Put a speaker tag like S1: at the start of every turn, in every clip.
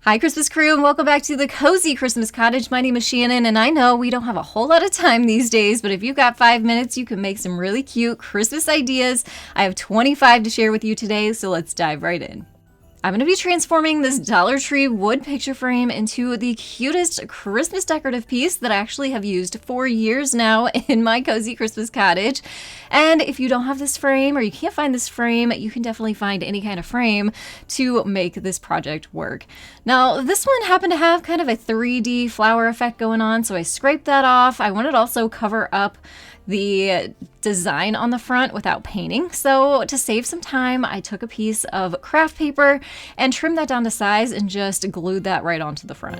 S1: Hi Christmas crew, and welcome back to the Cozy Christmas Cottage. My name is Shannon, and I know we don't have a whole lot of time these days, but if you've got 5 minutes, you can make some really cute Christmas ideas. I have 25 to share with you today, so let's dive right in. I'm going to be transforming this Dollar Tree wood picture frame into the cutest Christmas decorative piece that I actually have used for years now in my Cozy Christmas Cottage. And if you don't have this frame or you can't find this frame, you can definitely find any kind of frame to make this project work. Now, this one happened to have kind of a 3D flower effect going on, so I scraped that off. I wanted to also cover up the design on the front without painting. So to save some time, I took a piece of craft paper and trimmed that down to size and just glued that right onto the front.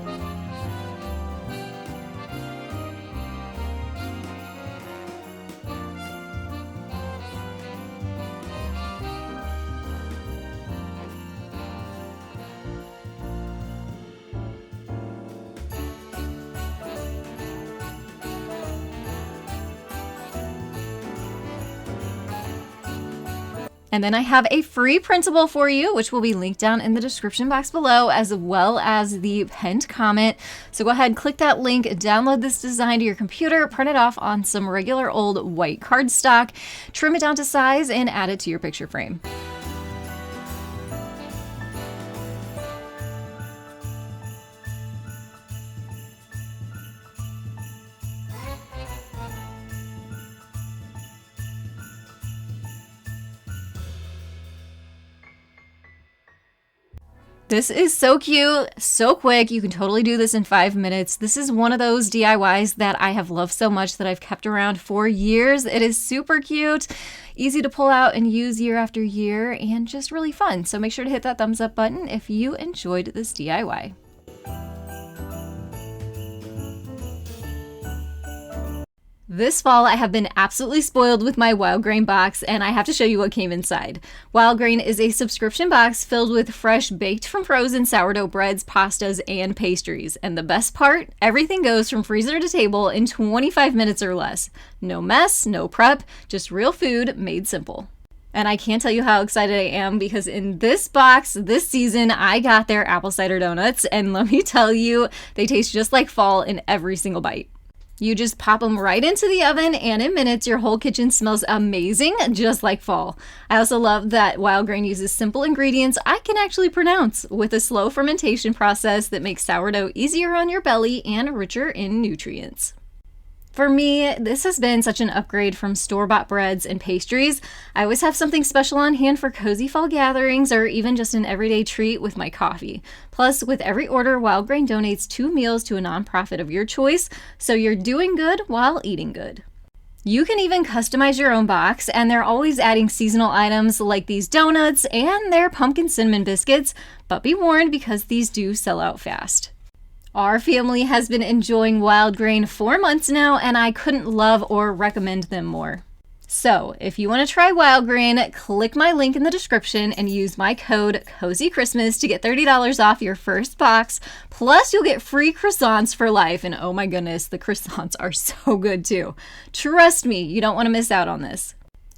S1: And then I have a free printable for you, which will be linked down in the description box below, as well as the pinned comment. So go ahead and click that link, download this design to your computer, print it off on some regular old white cardstock, trim it down to size, and add it to your picture frame. This is so cute, so quick. You can totally do this in 5 minutes. This is one of those DIYs that I have loved so much that I've kept around for years. It is super cute, easy to pull out and use year after year, and just really fun. So make sure to hit that thumbs up button if you enjoyed this DIY. This fall, I have been absolutely spoiled with my Wild Grain box, and I have to show you what came inside. Wild Grain is a subscription box filled with fresh baked from frozen sourdough breads, pastas, and pastries. And the best part, everything goes from freezer to table in 25 minutes or less. No mess, no prep, just real food made simple. And I can't tell you how excited I am because in this box, this season, I got their apple cider donuts, and let me tell you, they taste just like fall in every single bite. You just pop them right into the oven, and in minutes, your whole kitchen smells amazing, just like fall. I also love that Wild Grain uses simple ingredients I can actually pronounce, with a slow fermentation process that makes sourdough easier on your belly and richer in nutrients. For me, this has been such an upgrade from store-bought breads and pastries. I always have something special on hand for cozy fall gatherings or even just an everyday treat with my coffee. Plus, with every order, Wild Grain donates 2 meals to a nonprofit of your choice, so you're doing good while eating good. You can even customize your own box, and they're always adding seasonal items like these donuts and their pumpkin cinnamon biscuits, but be warned because these do sell out fast. Our family has been enjoying Wild Grain for months now, and I couldn't love or recommend them more. So, if you want to try Wild Grain, click my link in the description and use my code COZYCHRISTMAS to get $30 off your first box. Plus, you'll get free croissants for life, and oh my goodness, the croissants are so good too. Trust me, you don't want to miss out on this.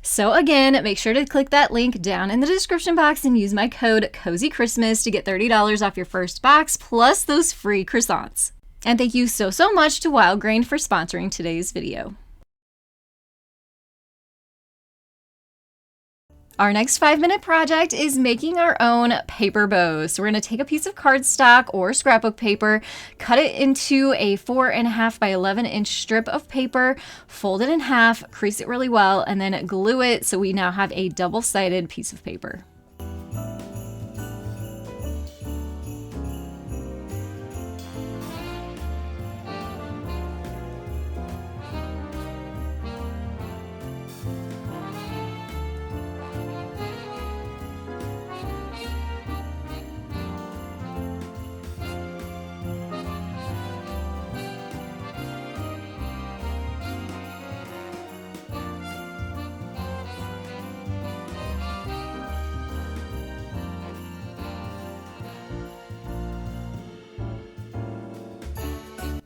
S1: So again, make sure to click that link down in the description box and use my code COZYCHRISTMAS to get $30 off your first box, plus those free croissants. And thank you so much to Wild Grain for sponsoring today's video. Our next 5-minute project is making our own paper bows. So we're going to take a piece of cardstock or scrapbook paper, cut it into a 4.5 by 11 inch strip of paper, fold it in half, crease it really well, and then glue it so we now have a double-sided piece of paper.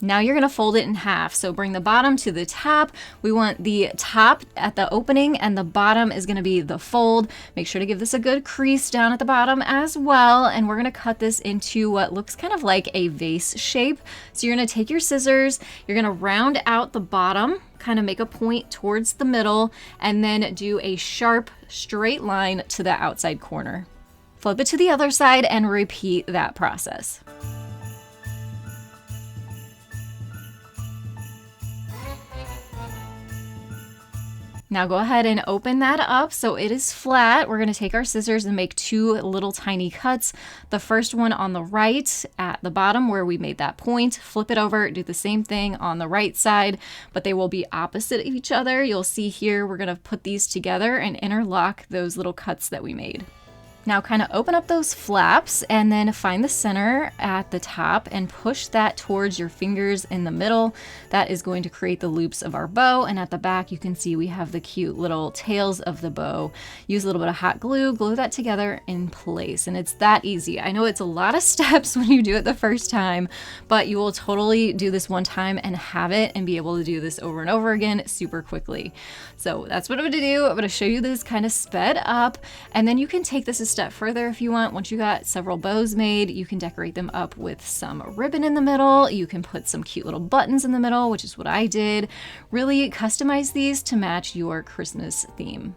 S1: Now you're gonna fold it in half. So bring the bottom to the top. We want the top at the opening and the bottom is gonna be the fold. Make sure to give this a good crease down at the bottom as well. And we're gonna cut this into what looks kind of like a vase shape. So you're gonna take your scissors, you're gonna round out the bottom, kind of make a point towards the middle, and then do a sharp straight line to the outside corner. Flip it to the other side and repeat that process. Now go ahead and open that up so it is flat. We're going to take our scissors and make 2 little tiny cuts. The first one on the right at the bottom where we made that point, flip it over, do the same thing on the right side, but they will be opposite each other. You'll see here we're going to put these together and interlock those little cuts that we made. Now kind of open up those flaps and then find the center at the top and push that towards your fingers in the middle. That is going to create the loops of our bow, and at the back you can see we have the cute little tails of the bow. Use a little bit of hot glue, glue that together in place, and it's that easy. I know it's a lot of steps when you do it the first time, but you will totally do this one time and have it and be able to do this over and over again super quickly. So that's what I'm gonna do. I'm gonna show you this kind of sped up, and then you can take this a step further if you want. Once you got several bows made, you can decorate them up with some ribbon in the middle. You can put some cute little buttons in the middle, which is what I did. Really customize these to match your Christmas theme.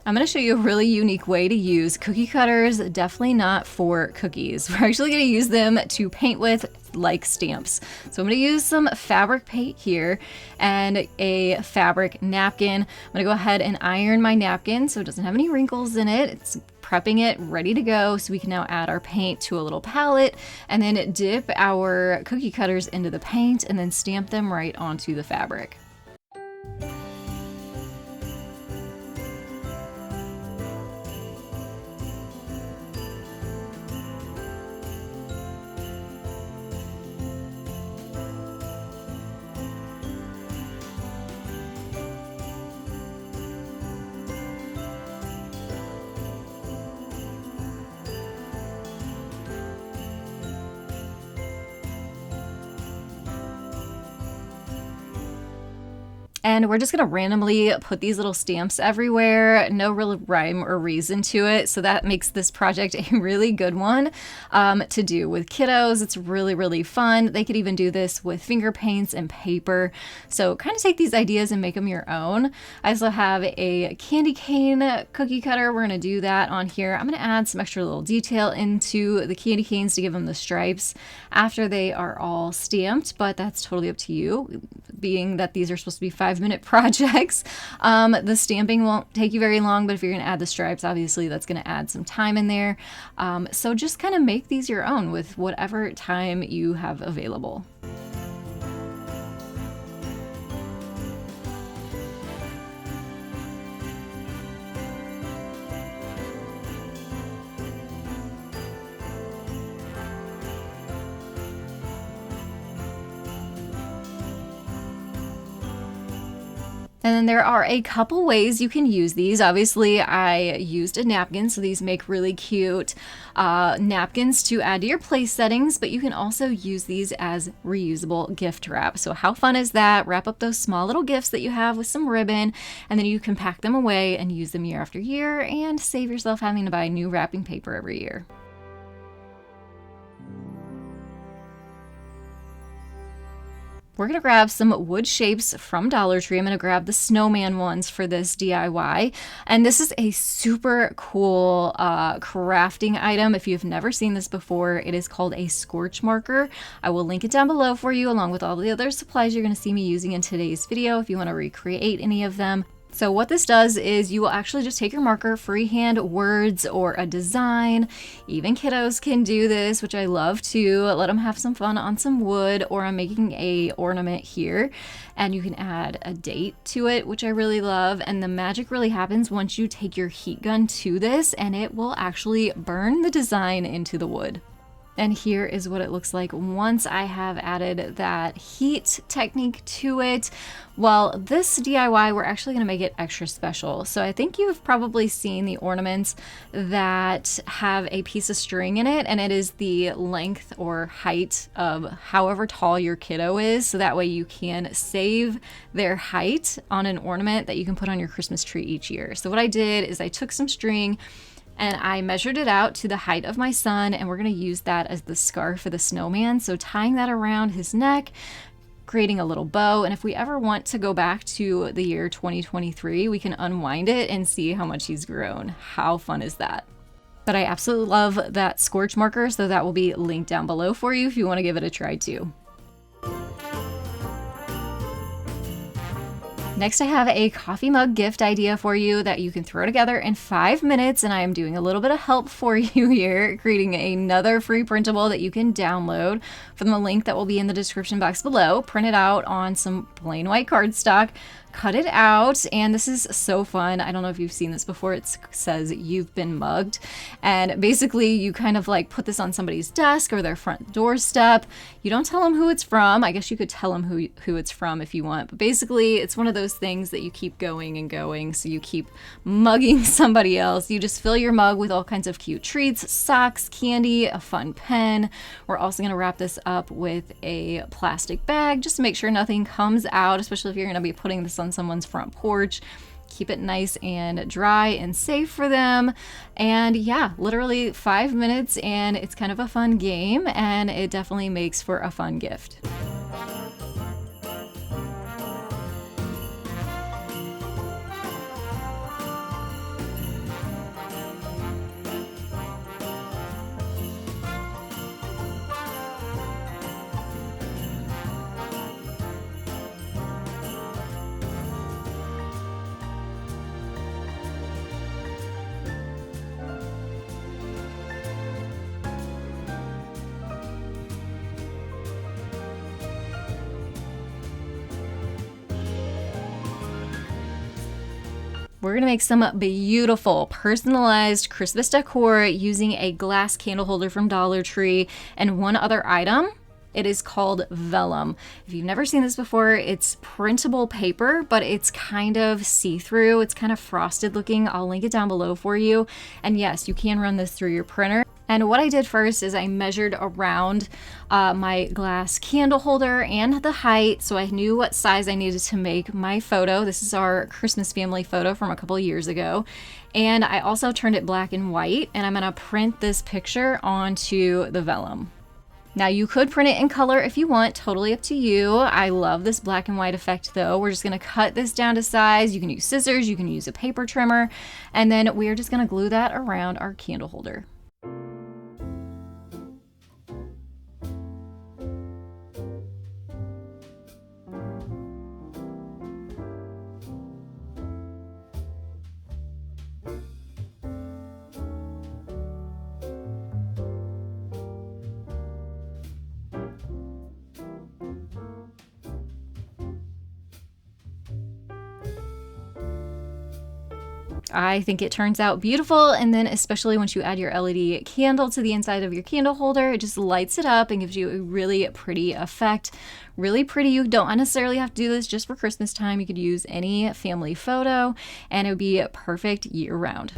S1: I'm going to show you a really unique way to use cookie cutters, definitely not for cookies. We're actually going to use them to paint with like stamps. So I'm going to use some fabric paint here and a fabric napkin. I'm going to go ahead and iron my napkin so it doesn't have any wrinkles in it. It's prepping it ready to go, so we can now add our paint to a little palette and then dip our cookie cutters into the paint and then stamp them right onto the fabric. And we're just gonna randomly put these little stamps everywhere. No real rhyme or reason to it. So that makes this project a really good one to do with kiddos. It's really, really fun. They could even do this with finger paints and paper. So kind of take these ideas and make them your own. I also have a candy cane cookie cutter. We're gonna do that on here. I'm gonna add some extra little detail into the candy canes to give them the stripes after they are all stamped, but that's totally up to you, being that these are supposed to be 5-minute projects. The stamping won't take you very long, but if you're going to add the stripes, obviously that's going to add some time in there. So just kind of make these your own with whatever time you have available. And then there are a couple ways you can use these. Obviously, I used a napkin, so these make really cute napkins to add to your place settings, but you can also use these as reusable gift wrap. So how fun is that? Wrap up those small little gifts that you have with some ribbon, and then you can pack them away and use them year after year and save yourself having to buy new wrapping paper every year. We're going to grab some wood shapes from Dollar Tree. I'm going to grab the snowman ones for this DIY. And this is a super cool crafting item. If you've never seen this before, it is called a scorch marker. I will link it down below for you along with all the other supplies you're going to see me using in today's video if you want to recreate any of them. So what this does is you will actually just take your marker, freehand words or a design. Even kiddos can do this, which I love too. Let them have some fun on some wood, or I'm making a ornament here, and you can add a date to it, which I really love. And the magic really happens once you take your heat gun to this, and it will actually burn the design into the wood. And here is what it looks like once I have added that heat technique to it. Well, this DIY, we're actually gonna make it extra special. So I think you've probably seen the ornaments that have a piece of string in it, and it is the length or height of however tall your kiddo is. So that way you can save their height on an ornament that you can put on your Christmas tree each year. So what I did is I took some string and I measured it out to the height of my son, and we're gonna use that as the scarf for the snowman. So tying that around his neck, creating a little bow, and if we ever want to go back to the year 2023, we can unwind it and see how much he's grown. How fun is that? But I absolutely love that scorch marker, so that will be linked down below for you if you wanna give it a try too. Next, I have a coffee mug gift idea for you that you can throw together in 5 minutes, and I am doing a little bit of help for you here, creating another free printable that you can download from the link that will be in the description box below. Print it out on some plain white cardstock, cut it out, and this is so fun. I don't know if you've seen this before. It says "You've been mugged," and basically you kind of like put this on somebody's desk or their front doorstep. You don't tell them who it's from. I guess you could tell them who it's from if you want, but basically it's one of those things that you keep going and going, so you keep mugging somebody else. You just fill your mug with all kinds of cute treats, socks, candy, a fun pen. We're also going to wrap this up with a plastic bag just to make sure nothing comes out, especially if you're going to be putting this on someone's front porch. Keep it nice and dry and safe for them. And yeah, literally 5 minutes, and it's kind of a fun game, and it definitely makes for a fun gift. We're gonna make some beautiful personalized Christmas decor using a glass candle holder from Dollar Tree and one other item. It is called vellum. If you've never seen this before, it's printable paper, but it's kind of see-through. It's kind of frosted looking. I'll link it down below for you. And yes, you can run this through your printer. And what I did first is I measured around my glass candle holder and the height, so I knew what size I needed to make my photo. This is our Christmas family photo from a couple years ago. And I also turned it black and white, and I'm gonna print this picture onto the vellum. Now you could print it in color if you want, totally up to you. I love this black and white effect though. We're just gonna cut this down to size. You can use scissors, you can use a paper trimmer, and then we're just gonna glue that around our candle holder. I think it turns out beautiful, and then especially once you add your LED candle to the inside of your candle holder, it just lights it up and gives you a really pretty effect. Really pretty. You don't necessarily have to do this just for Christmas time. You could use any family photo and it would be perfect year round.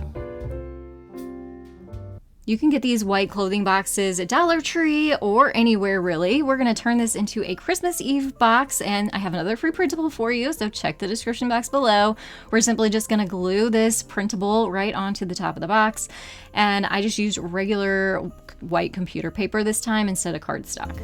S1: You can get these white clothing boxes at Dollar Tree or anywhere really. We're gonna turn this into a Christmas Eve box, and I have another free printable for you, so check the description box below. We're simply just gonna glue this printable right onto the top of the box, and I just used regular white computer paper this time instead of cardstock.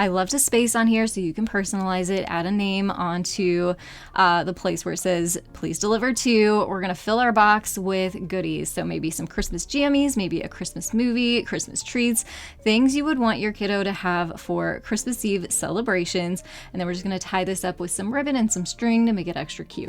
S1: I left a space on here so you can personalize it, add a name onto the place where it says please deliver to. We're gonna fill our box with goodies. So maybe some Christmas jammies, maybe a Christmas movie, Christmas treats, things you would want your kiddo to have for Christmas Eve celebrations. And then we're just gonna tie this up with some ribbon and some string to make it extra cute.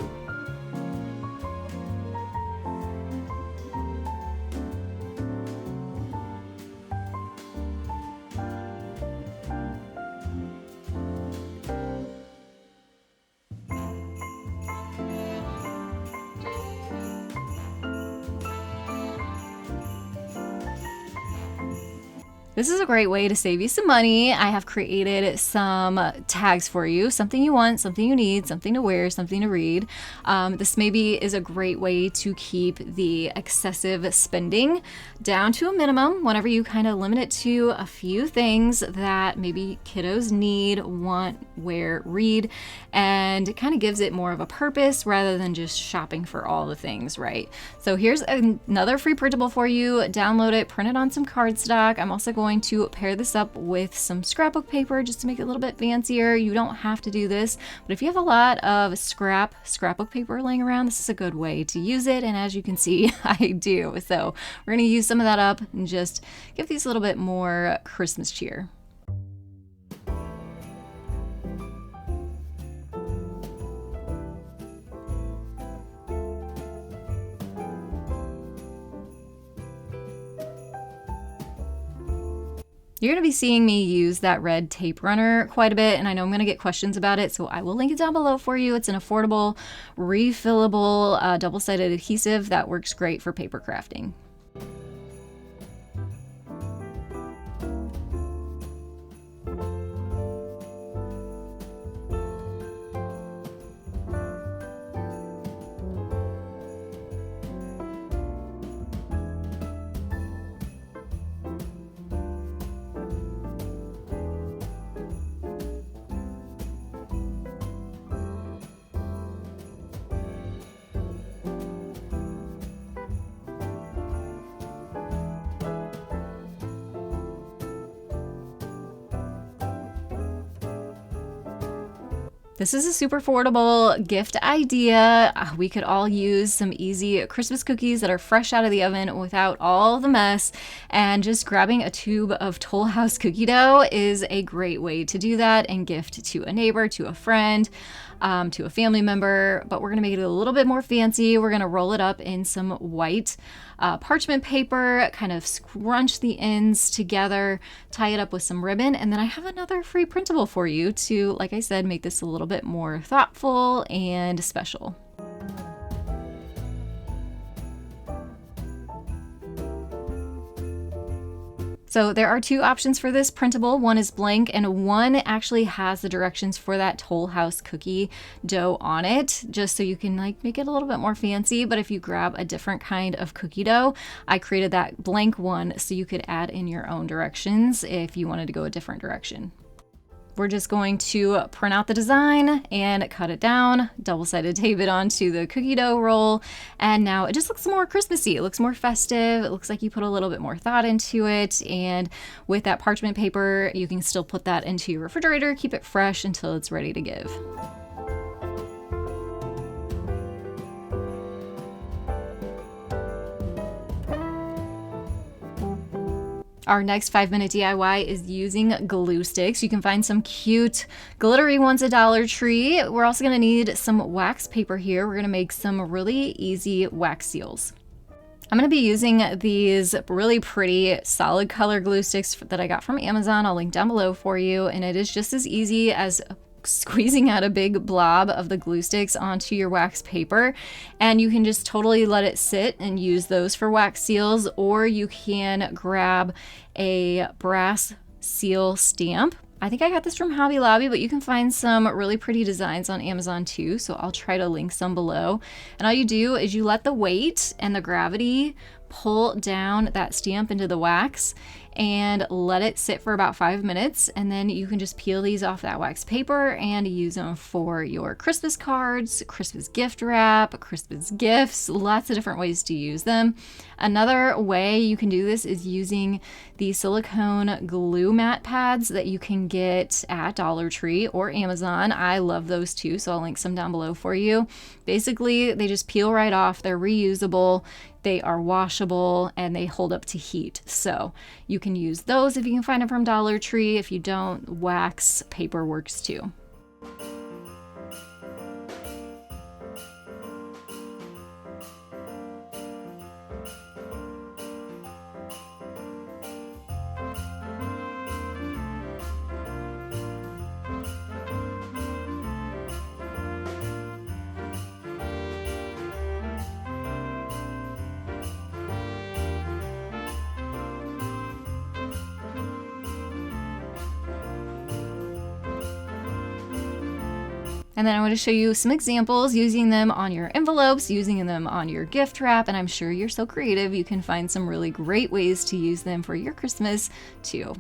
S1: This is a great way to save you some money. I have created some tags for you, something you want, something you need, something to wear, something to read. This maybe is a great way to keep the excessive spending down to a minimum whenever you kind of limit it to a few things that maybe kiddos need, want, wear, read, and it kind of gives it more of a purpose rather than just shopping for all the things, right? So here's another free printable for you. Download it, print it on some cardstock. I'm also going to pair this up with some scrapbook paper just to make it a little bit fancier. You don't have to do this, but if you have a lot of scrapbook paper laying around, this is a good way to use it. And as you can see, I do. So we're going to use some of that up and just give these a little bit more Christmas cheer. You're going to be seeing me use that red tape runner quite a bit, and I know I'm going to get questions about it, so I will link it down below for you. It's an affordable, refillable, double-sided adhesive that works great for paper crafting. This is a super affordable gift idea. We could all use some easy Christmas cookies that are fresh out of the oven without all the mess, and just grabbing a tube of Toll House cookie dough is a great way to do that and gift to a neighbor, to a friend, to a family member. But we're gonna make it a little bit more fancy. We're gonna roll it up in some white parchment paper, kind of scrunch the ends together, tie it up with some ribbon, and then I have another free printable for you to, like I said, make this a little bit more thoughtful and special. So there are two options for this printable. One is blank and one actually has the directions for that Toll House cookie dough on it, just so you can like make it a little bit more fancy. But if you grab a different kind of cookie dough, I created that blank one so you could add in your own directions if you wanted to go a different direction. We're just going to print out the design and cut it down, double-sided tape it onto the cookie dough roll, and now it just looks more Christmassy. It looks more festive. It looks like you put a little bit more thought into it, and with that parchment paper, you can still put that into your refrigerator, keep it fresh until it's ready to give. Our next 5-minute DIY is using glue sticks. You can find some cute glittery ones at Dollar Tree. We're also gonna need some wax paper here. We're gonna make some really easy wax seals. I'm gonna be using these really pretty solid color glue sticks that I got from Amazon. I'll link down below for you, and it is just as easy as squeezing out a big blob of the glue sticks onto your wax paper, and you can just totally let it sit and use those for wax seals, or you can grab a brass seal stamp. I think I got this from Hobby Lobby, but you can find some really pretty designs on Amazon too, so I'll try to link some below. And all you do is you let the weight and the gravity pull down that stamp into the wax, and let it sit for about 5 minutes. And then you can just peel these off that wax paper and use them for your Christmas cards, Christmas gift wrap, Christmas gifts, lots of different ways to use them. Another way you can do this is using the silicone glue mat pads that you can get at Dollar Tree or Amazon. I love those too, so I'll link some down below for you. Basically, they just peel right off. They're reusable, they are washable, and they hold up to heat. So you can use those if you can find them from Dollar Tree. If you don't, wax paper works too. And then I want to show you some examples using them on your envelopes, using them on your gift wrap, and I'm sure you're so creative you can find some really great ways to use them for your Christmas too.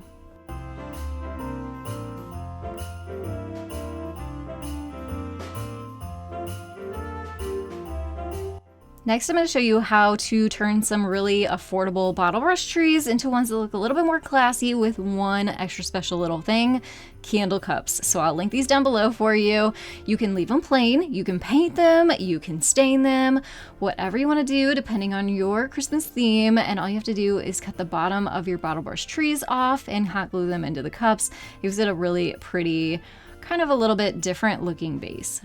S1: Next, I'm going to show you how to turn some really affordable bottle brush trees into ones that look a little bit more classy with one extra special little thing, candle cups. So I'll link these down below for you. You can leave them plain, you can paint them, you can stain them, whatever you want to do depending on your Christmas theme. And all you have to do is cut the bottom of your bottle brush trees off and hot glue them into the cups. It gives it a really pretty, kind of a little bit different looking base.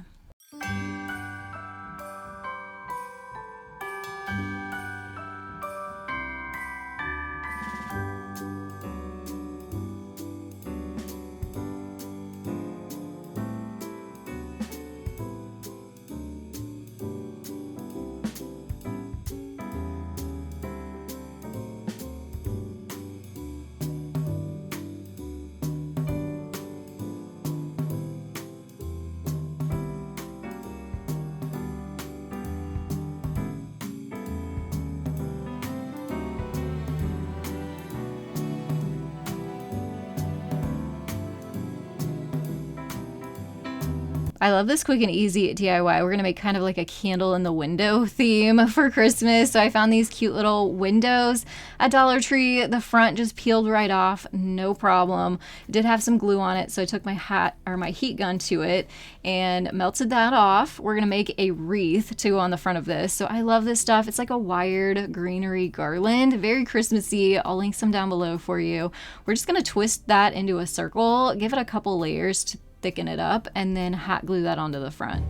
S1: I love this quick and easy DIY. We're gonna make kind of like a candle in the window theme for Christmas. So I found these cute little windows at Dollar Tree. The front just peeled right off, no problem. It did have some glue on it, so I took my heat gun to it and melted that off. We're gonna make a wreath to go on the front of this. So I love this stuff. It's like a wired greenery garland, very Christmassy. I'll link some down below for you. We're just gonna twist that into a circle, give it a couple layers to thicken it up, and then hot glue that onto the front.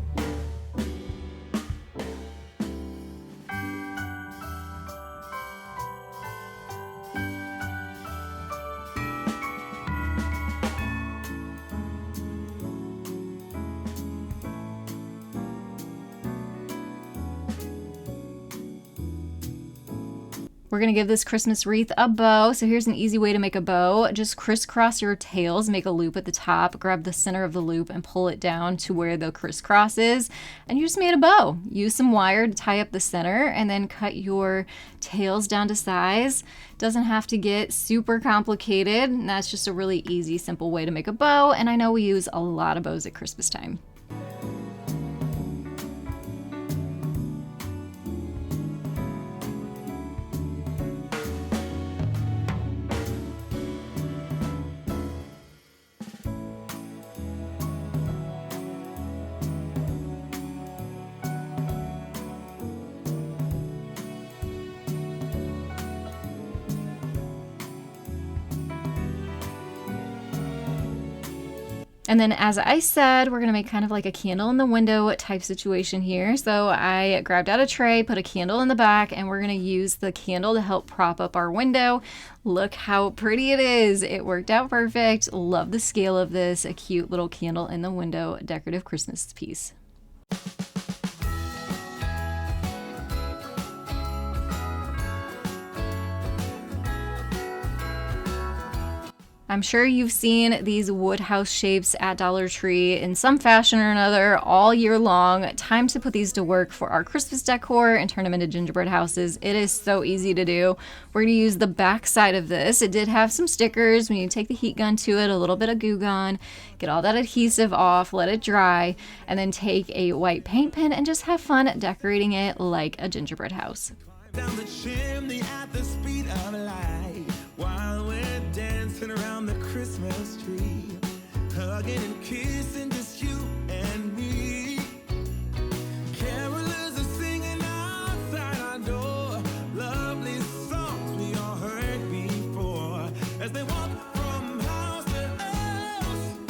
S1: We're gonna give this Christmas wreath a bow. So here's an easy way to make a bow. Just crisscross your tails, make a loop at the top, grab the center of the loop and pull it down to where the crisscross is, and you just made a bow. Use some wire to tie up the center and then cut your tails down to size. Doesn't have to get super complicated. And that's just a really easy, simple way to make a bow. And I know we use a lot of bows at Christmas time. And then, as I said, we're gonna make kind of like a candle in the window type situation here. So I grabbed out a tray, put a candle in the back, and we're gonna use the candle to help prop up our window. Look how pretty it is. It worked out perfect. Love the scale of this, a cute little candle in the window, decorative Christmas piece. I'm sure you've seen these wood house shapes at Dollar Tree in some fashion or another all year long. Time to put these to work for our Christmas decor and turn them into gingerbread houses. It is so easy to do. We're going to use the back side of this. It did have some stickers. We need to take the heat gun to it, a little bit of Goo Gone, get all that adhesive off, let it dry, and then take a white paint pen and just have fun decorating it like a gingerbread house.
S2: Down the chimney at the speed of light, while we're dancing around the Christmas tree, hugging and kissing just you and me. Carolers are singing outside our door, lovely songs we all heard before, as they walk from house to house.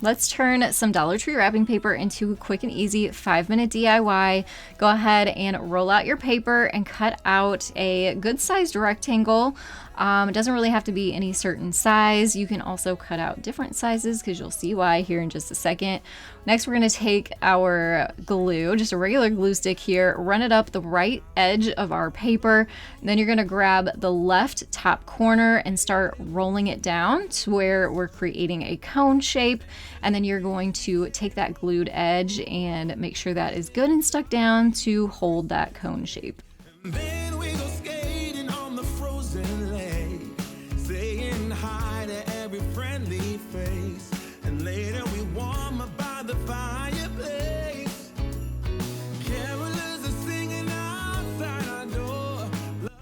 S1: Let's turn some Dollar Tree wrapping paper into a quick and easy 5-minute DIY. Go ahead and roll out your paper and cut out a good sized rectangle. It doesn't really have to be any certain size. You can also cut out different sizes because you'll see why here in just a second. Next, we're going to take our glue, just a regular glue stick here, run it up the right edge of our paper. And then you're going to grab the left top corner and start rolling it down to where we're creating a cone shape. And then you're going to take that glued edge and make sure that is good and stuck down to hold that cone shape.
S2: Then we go skating on the frozen lake, saying hi to every friendly face, and later we warm up by the fireplace. Carolers are singing outside our door.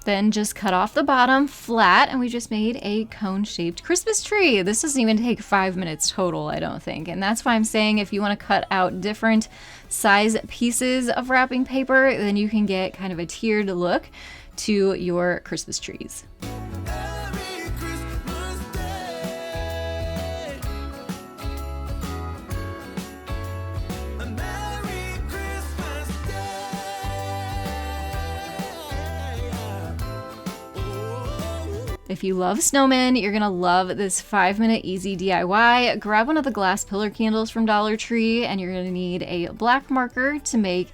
S1: Then just cut off the bottom flat and we just made a cone-shaped Christmas tree. This doesn't even take 5 minutes total, I don't think. And that's why I'm saying if you want to cut out different size pieces of wrapping paper, then you can get kind of a tiered look to your Christmas trees.
S2: Merry Christmas Day. A Merry Christmas Day. Oh.
S1: If you love snowmen, you're gonna love this 5-minute easy DIY. Grab one of the glass pillar candles from Dollar Tree and you're gonna need a black marker to make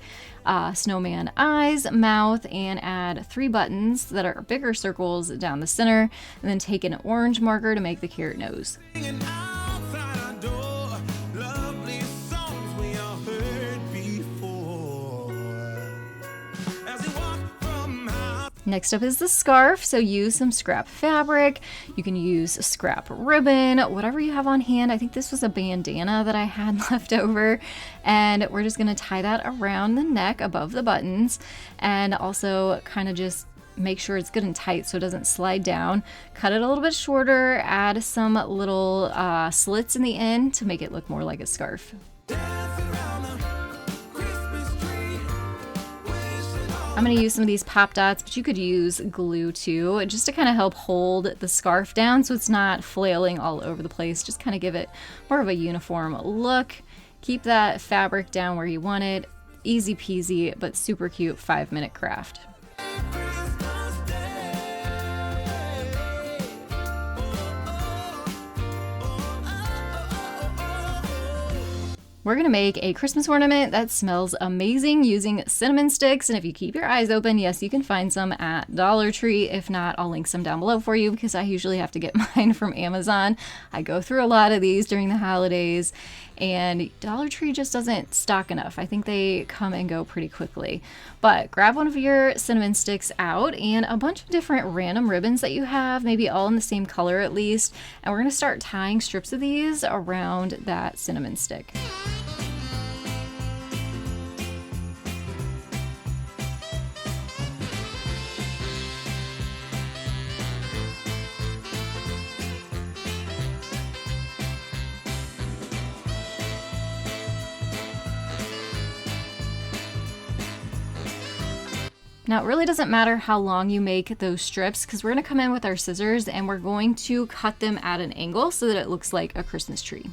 S1: snowman eyes, mouth, and add 3 buttons that are bigger circles down the center, and then take an orange marker to make the carrot nose.
S2: Singing outside our door, lovely songs we all heard before. As we walk from house.
S1: Next up is the scarf, so use some scrap fabric. You can use scrap ribbon, whatever you have on hand. I think this was a bandana that I had left over, and we're just gonna tie that around the neck above the buttons, and also kind of just make sure it's good and tight so it doesn't slide down. Cut it a little bit shorter, add some little slits in the end to make it look more like a scarf.
S2: Dancing around the Christmas tree, wishing all
S1: I'm going to use some of these pop dots, but you could use glue too, just to kind of help hold the scarf down so it's not flailing all over the place. Just kind of give it more of a uniform look. Keep that fabric down where you want it. Easy peasy, but super cute 5-minute craft.
S2: Christmas Day.
S1: We're going to make a Christmas ornament that smells amazing using cinnamon sticks. And if you keep your eyes open, yes, you can find some at Dollar Tree. If not, I'll link some down below for you because I usually have to get mine from Amazon. I go through a lot of these during the holidays and Dollar Tree just doesn't stock enough. I think they come and go pretty quickly. But grab one of your cinnamon sticks out and a bunch of different random ribbons that you have, maybe all in the same color at least. And we're going to start tying strips of these around that cinnamon stick. Now, it really doesn't matter how long you make those strips because we're going to come in with our scissors and we're going to cut them at an angle so that it looks like a Christmas tree.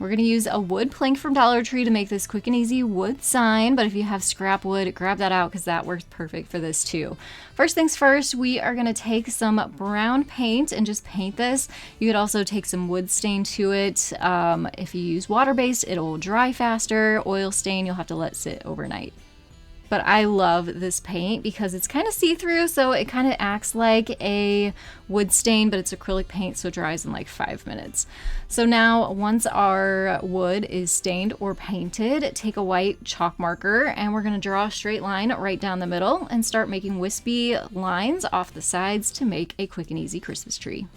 S1: We're going to use a wood plank from Dollar Tree to make this quick and easy wood sign, but if you have scrap wood, grab that out because that works perfect for this too. First things first, we are going to take some brown paint and just paint this. You could also take some wood stain to it. If you use water-based, it'll dry faster. Oil stain, you'll have to let sit overnight. But I love this paint because it's kind of see-through, so it kind of acts like a wood stain, but it's acrylic paint, so it dries in like 5 minutes. So now, once our wood is stained or painted, take a white chalk marker and we're going to draw a straight line right down the middle and start making wispy lines off the sides to make a quick and easy Christmas tree.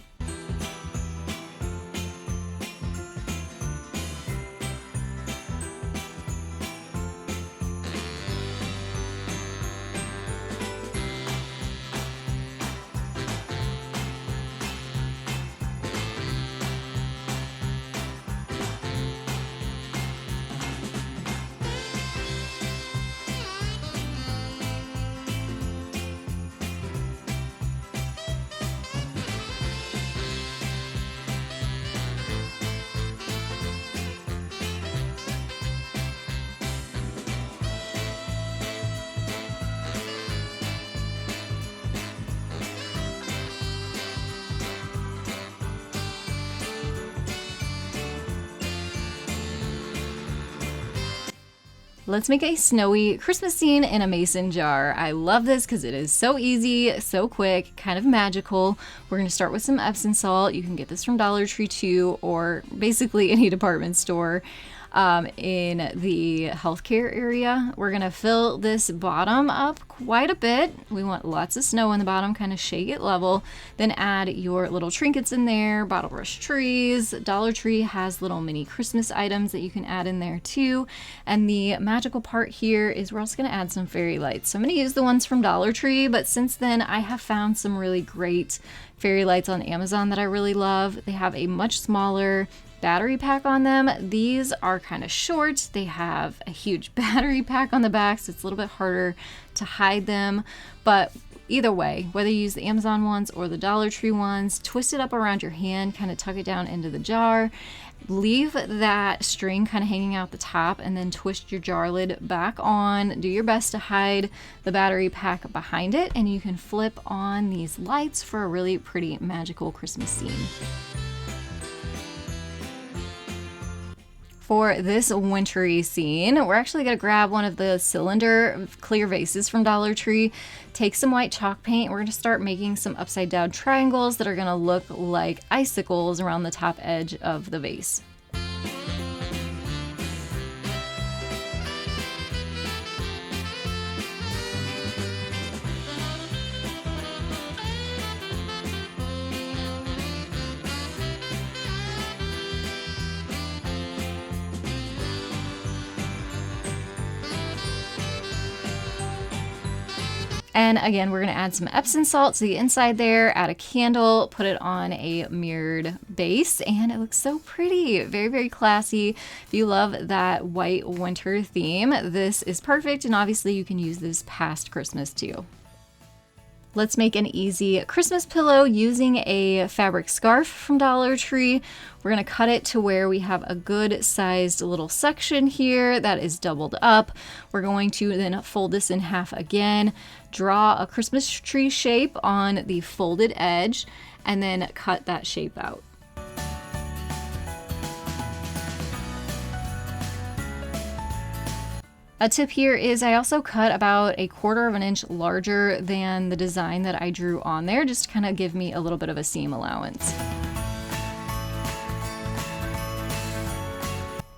S1: Let's make a snowy Christmas scene in a mason jar. I love this because it is so easy, so quick, kind of magical. We're going to start with some Epsom salt. You can get this from Dollar Tree too, or basically any department store. In the healthcare area, we're going to fill this bottom up quite a bit. We want lots of snow in the bottom, kind of shake it level. Then add your little trinkets in there, bottle brush trees. Dollar Tree has little mini Christmas items that you can add in there too. And the magical part here is we're also going to add some fairy lights. So I'm going to use the ones from Dollar Tree, but since then I have found some really great fairy lights on Amazon that I really love. They have a much smaller battery pack on them. These are kind of short. They have a huge battery pack on the back, so it's a little bit harder to hide them. But either way, whether you use the Amazon ones or the Dollar Tree ones, twist it up around your hand, kind of tuck it down into the jar. Leave that string kind of hanging out the top and then twist your jar lid back on. Do your best to hide the battery pack behind it, and you can flip on these lights for a really pretty magical Christmas scene. For this wintry scene, we're actually going to grab one of the cylinder clear vases from Dollar Tree, take some white chalk paint. We're going to start making some upside down triangles that are going to look like icicles around the top edge of the vase. And again, we're going to add some Epsom salt to the inside there, add a candle, put it on a mirrored base, and it looks so pretty. Very, very classy. If you love that white winter theme, this is perfect, and obviously you can use this past Christmas too. Let's make an easy Christmas pillow using a fabric scarf from Dollar Tree. We're going to cut it to where we have a good sized little section here that is doubled up. We're going to then fold this in half again, draw a Christmas tree shape on the folded edge, and then cut that shape out. A tip here is I also cut about a 1/4 inch larger than the design that I drew on there, just to kind of give me a little bit of a seam allowance.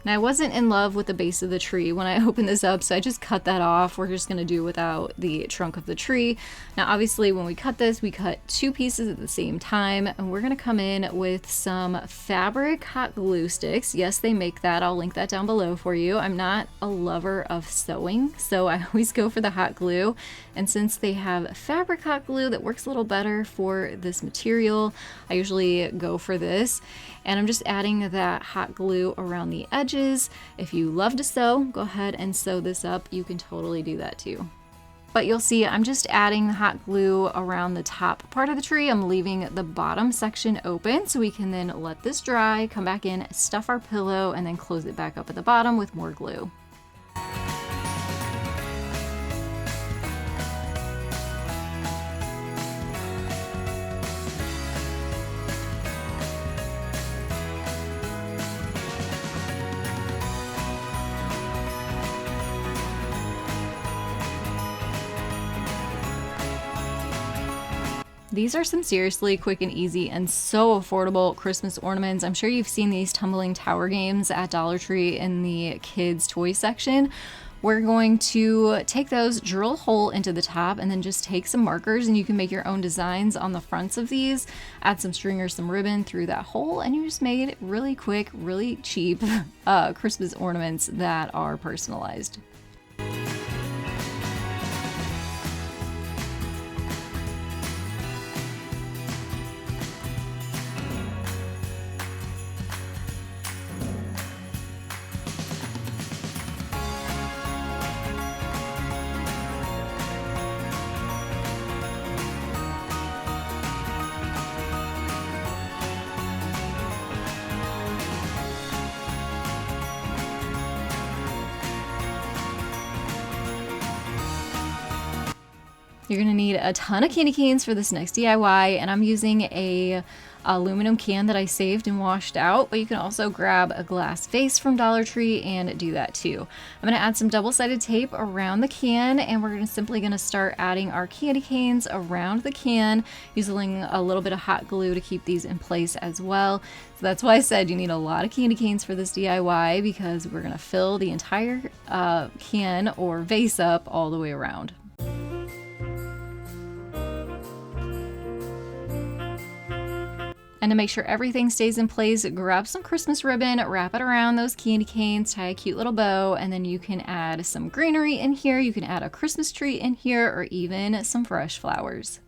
S1: Now, I wasn't in love with the base of the tree when I opened this up, so I just cut that off. We're just going to do without the trunk of the tree. Now, obviously, when we cut this, we cut 2 pieces at the same time, and we're going to come in with some fabric hot glue sticks. Yes, they make that. I'll link that down below for you. I'm not a lover of sewing, so I always go for the hot glue. And since they have fabric hot glue that works a little better for this material, I usually go for this. And I'm just adding that hot glue around the edges. If you love to sew, go ahead and sew this up. You can totally do that too. But you'll see I'm just adding the hot glue around the top part of the tree. I'm leaving the bottom section open so we can then let this dry, come back in, stuff our pillow, and then close it back up at the bottom with more glue. These are some seriously quick and easy and so affordable Christmas ornaments. I'm sure you've seen these tumbling tower games at Dollar Tree in the kids' toy section. We're going to take those, drill a hole into the top, and then just take some markers, and you can make your own designs on the fronts of these. Add some string or some ribbon through that hole, and you just made really quick, really cheap Christmas ornaments that are personalized. You're gonna need a ton of candy canes for this next DIY, and I'm using a aluminum can that I saved and washed out, but you can also grab a glass vase from Dollar Tree and do that too. I'm gonna add some double-sided tape around the can, and we're simply gonna start adding our candy canes around the can, using a little bit of hot glue to keep these in place as well. So that's why I said you need a lot of candy canes for this DIY, because we're gonna fill the entire can or vase up all the way around. And to make sure everything stays in place, grab some Christmas ribbon, wrap it around those candy canes, tie a cute little bow, and then you can add some greenery in here. You can add a Christmas tree in here, or even some fresh flowers.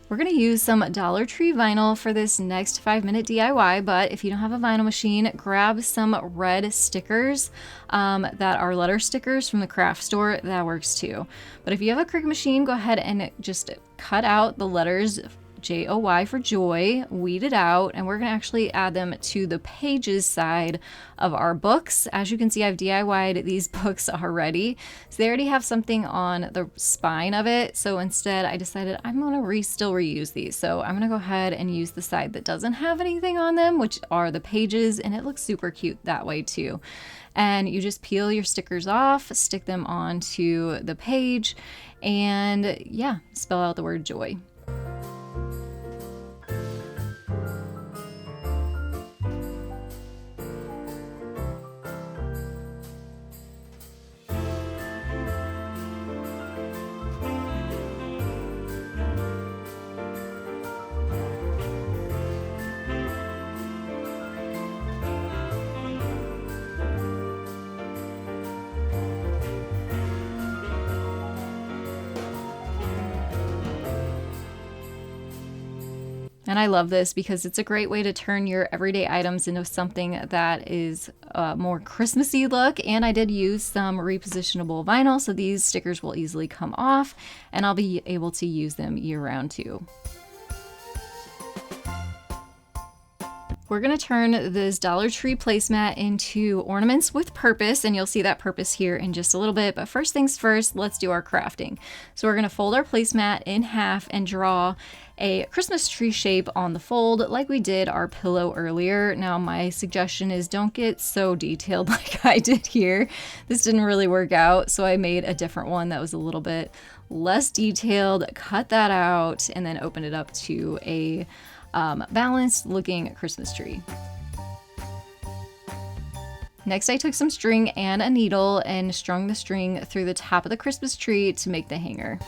S1: We're going to use some Dollar Tree vinyl for this next 5-minute DIY, but if you don't have a vinyl machine, grab some red stickers that are letter stickers from the craft store. That works too. But if you have a Cricut machine, go ahead and just cut out the letters J-O-Y for joy, weed it out, and we're going to actually add them to the pages side of our books. As you can see, I've DIY'd these books already, so they already have something on the spine of it. So instead, I decided I'm going to still reuse these. So I'm going to go ahead and use the side that doesn't have anything on them, which are the pages, and it looks super cute that way too. And you just peel your stickers off, stick them onto the page, and yeah, spell out the word joy. And I love this because it's a great way to turn your everyday items into something that is a more Christmassy look. And I did use some repositionable vinyl, so these stickers will easily come off, and I'll be able to use them year-round too. We're going to turn this Dollar Tree placemat into ornaments with purpose, and you'll see that purpose here in just a little bit. But first things first, let's do our crafting. So we're going to fold our placemat in half and draw a Christmas tree shape on the fold like we did our pillow earlier. Now my suggestion is don't get so detailed like I did here. This didn't really work out, so I made a different one that was a little bit less detailed, cut that out, and then opened it up to a balanced looking Christmas tree. Next, I took some string and a needle and strung the string through the top of the Christmas tree to make the hanger.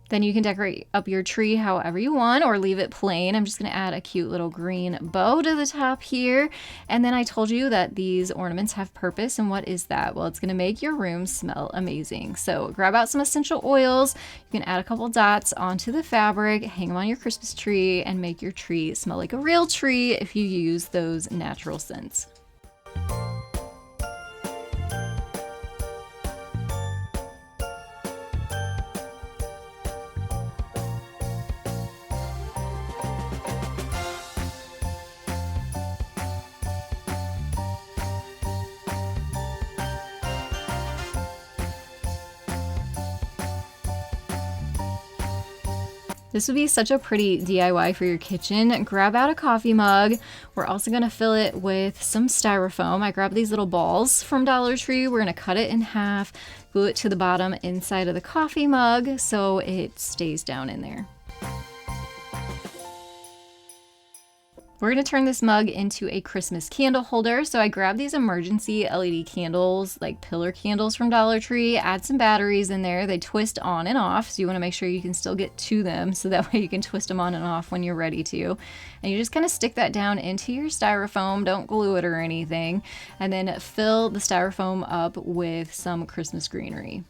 S1: Then you can decorate up your tree however you want or leave it plain. I'm just going to add a cute little green bow to the top here. And then I told you that these ornaments have purpose. And what is that? Well, it's going to make your room smell amazing. So grab out some essential oils. You can add a couple dots onto the fabric, hang them on your Christmas tree, and make your tree smell like a real tree if you use those natural scents. This would be such a pretty DIY for your kitchen. Grab out a coffee mug. We're also going to fill it with some styrofoam. I grabbed these little balls from Dollar Tree. We're going to cut it in half, glue it to the bottom inside of the coffee mug so it stays down in there. We're going to turn this mug into a Christmas candle holder. So I grabbed these emergency LED candles, like pillar candles from Dollar Tree, add some batteries in there. They twist on and off. So you want to make sure you can still get to them. So that way you can twist them on and off when you're ready to. And you just kind of stick that down into your styrofoam. Don't glue it or anything. And then fill the styrofoam up with some Christmas greenery.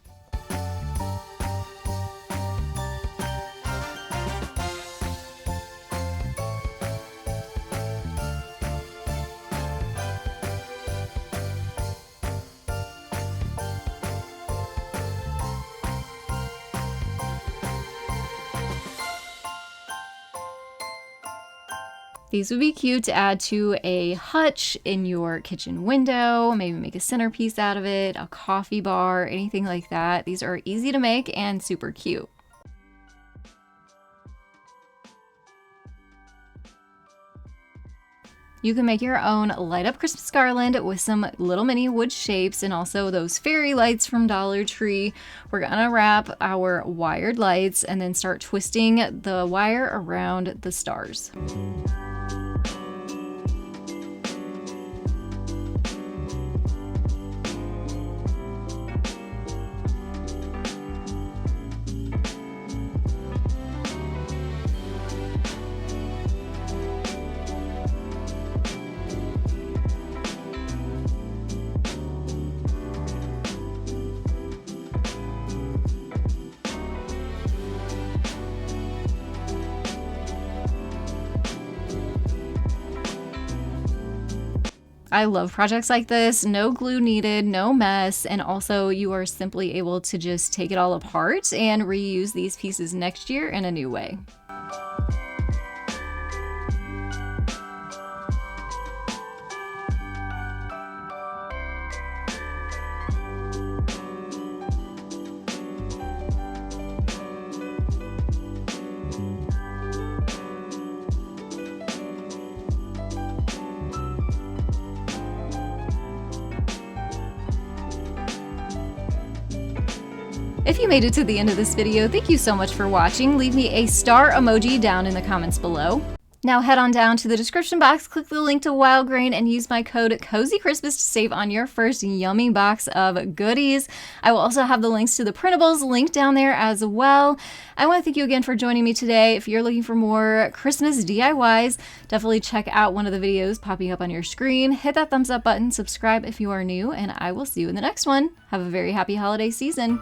S1: These would be cute to add to a hutch in your kitchen window, maybe make a centerpiece out of it, a coffee bar, anything like that. These are easy to make and super cute. You can make your own light up Christmas garland with some little mini wood shapes and also those fairy lights from Dollar Tree. We're gonna wrap our wired lights and then start twisting the wire around the stars. I love projects like this. No glue needed, no mess, and also you are simply able to just take it all apart and reuse these pieces next year in a new way. If you made it to the end of this video, thank you so much for watching. Leave me a star emoji down in the comments below. Now head on down to the description box, click the link to Wild Grain, and use my code CozyChristmas to save on your first yummy box of goodies. I will also have the links to the printables linked down there as well. I want to thank you again for joining me today. If you're looking for more Christmas DIYs, definitely check out one of the videos popping up on your screen. Hit that thumbs up button, subscribe if you are new, and I will see you in the next one. Have a very happy holiday season.